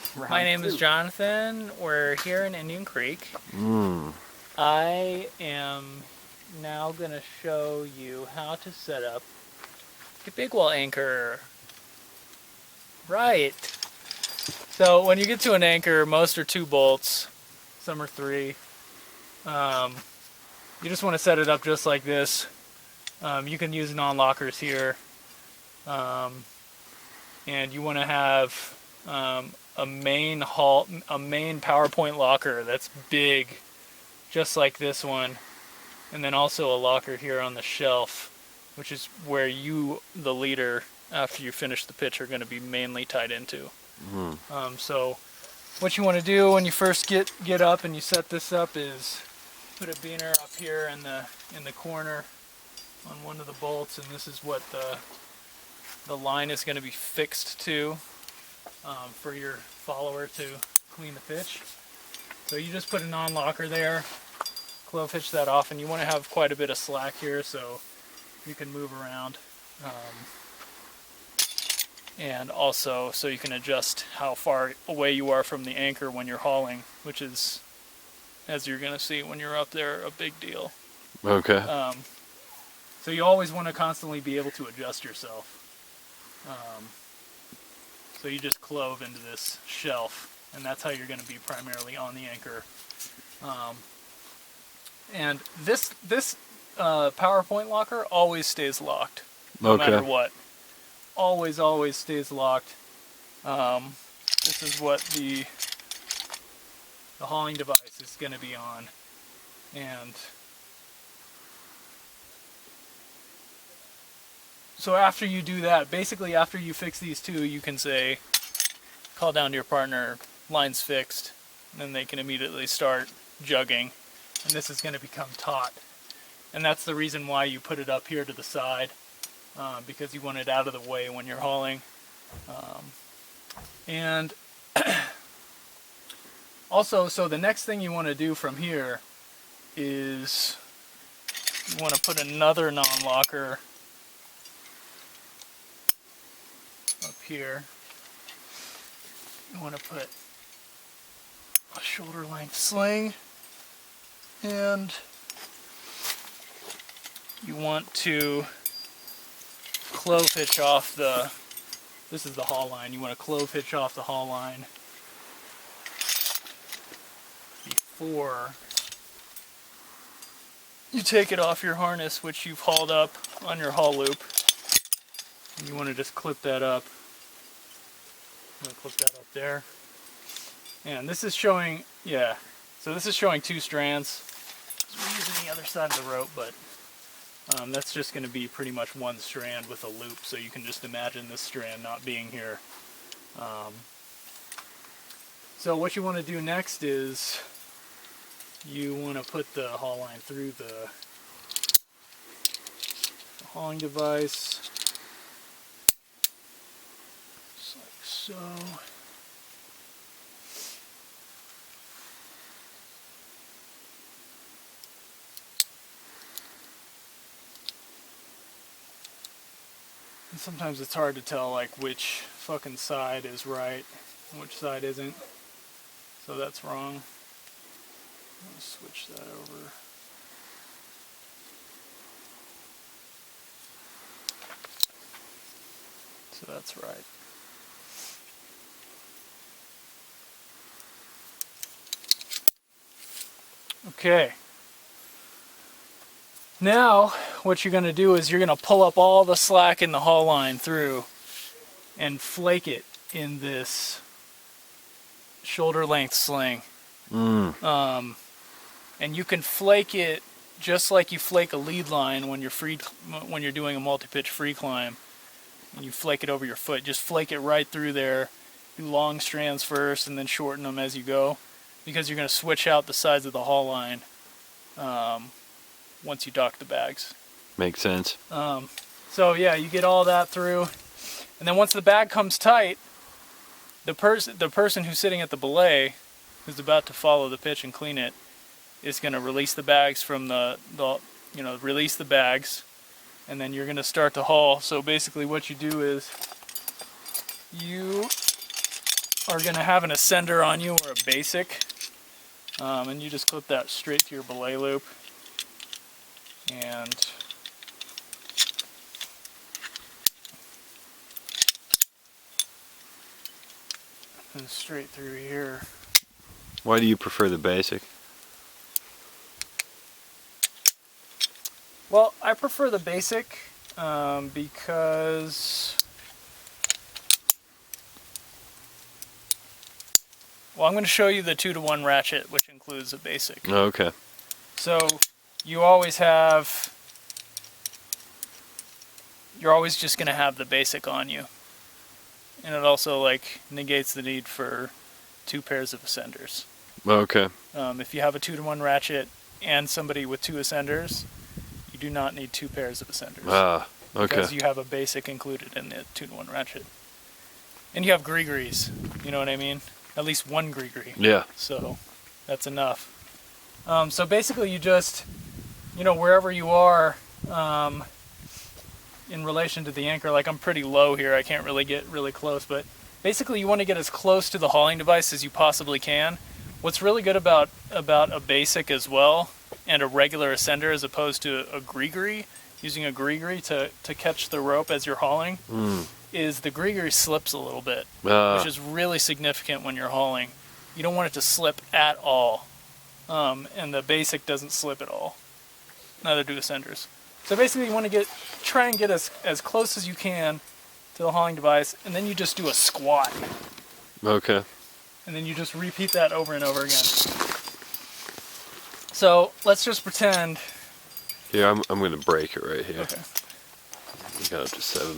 Hello, my name is Jonathan. We're here in Indian Creek. I am now going to show you how to set up a big wall anchor. Right. So when you get to an anchor, most are 2 bolts, some are 3. You just want to set it up just like this. You can use non-lockers here. And you want to have a main PowerPoint locker that's big, just like this one, and then also a locker here on the shelf, which is where you, the leader, after you finish the pitch, are going to be mainly tied into. So what you want to do when you first get up and you set this up is put a beaner up here in the corner on one of the bolts, and this is what the line is going to be fixed to for your follower to clean the pitch. So you just put a non-locker there, clove hitch that off, and you want to have quite a bit of slack here so you can move around. And also so you can adjust how far away you are from the anchor when you're hauling, which is, as you're going to see when you're up there, a big deal. Okay. So you always want to constantly be able to adjust yourself. So you just clove into this shelf, and that's how you're going to be primarily on the anchor. And this PowerPoint locker always stays locked, no matter what. Always stays locked. This is what the hauling device is going to be on, and so after you do that, basically after you fix these two, you can say, call down to your partner, line's fixed, and then they can immediately start jugging, and this is going to become taut. And that's the reason why you put it up here to the side, because you want it out of the way when you're hauling. And also, so the next thing you want to do from here is you want to put another non-locker up here. You want to put a shoulder length sling, and you want to clove hitch off this is the haul line. You want to clove hitch off the haul line before you take it off your harness, which you've hauled up on your haul loop. And you want to just clip that up. I'm going to clip that up there. And this is showing, so this is showing 2 strands. We're using the other side of the rope, but that's just going to be pretty much 1 strand with a loop, so you can just imagine this strand not being here. So what you want to do next is you want to put the haul line through the hauling device, just like so. And sometimes it's hard to tell like which fucking side is right and which side isn't. So that's wrong. I'll switch that over. So that's right. Okay. Now, what you're going to do is you're going to pull up all the slack in the haul line through and flake it in this shoulder length sling. And you can flake it just like you flake a lead line when you're doing a multi-pitch free climb. And you flake it over your foot. Just flake it right through there. Do long strands first and then shorten them as you go, because you're going to switch out the sides of the haul line once you dock the bags. Makes sense. So yeah, you get all that through, and then once the bag comes tight, the person who's sitting at the belay, who's about to follow the pitch and clean it, is going to release the bags from release the bags, and then you're going to start to haul. So basically what you do is you are going to have an ascender on you or a basic, and you just clip that straight to your belay loop, and straight through here. Why do you prefer the basic? Well, I prefer the basic because, well, I'm going to show you the 2-to-1 ratchet, which includes a basic. Oh, okay. So you always have, you're always just going to have the basic on you. And it also like negates the need for 2 pairs of ascenders. Okay. If you have a 2-to-1 ratchet and somebody with 2 ascenders, you do not need 2 pairs of ascenders. Ah, okay. Because you have a basic included in the 2-to-1 ratchet. And you have gree-grees, you know what I mean? At least one gree-gree. Yeah. So that's enough. So basically you just, you know, wherever you are in relation to the anchor, like I'm pretty low here, I can't really get really close, but basically you want to get as close to the hauling device as you possibly can. What's really good about a basic as well, and a regular ascender as opposed to a gree-gree, using a gree-gree to catch the rope as you're hauling, is the gree-gree slips a little bit, which is really significant when you're hauling. You don't want it to slip at all, and the basic doesn't slip at all. Neither do ascenders. So basically you want to try and get as close as you can to the hauling device, and then you just do a squat. Okay. And then you just repeat that over and over again. So let's just pretend. Here, I'm going to break it right here. Okay. We got up to 7.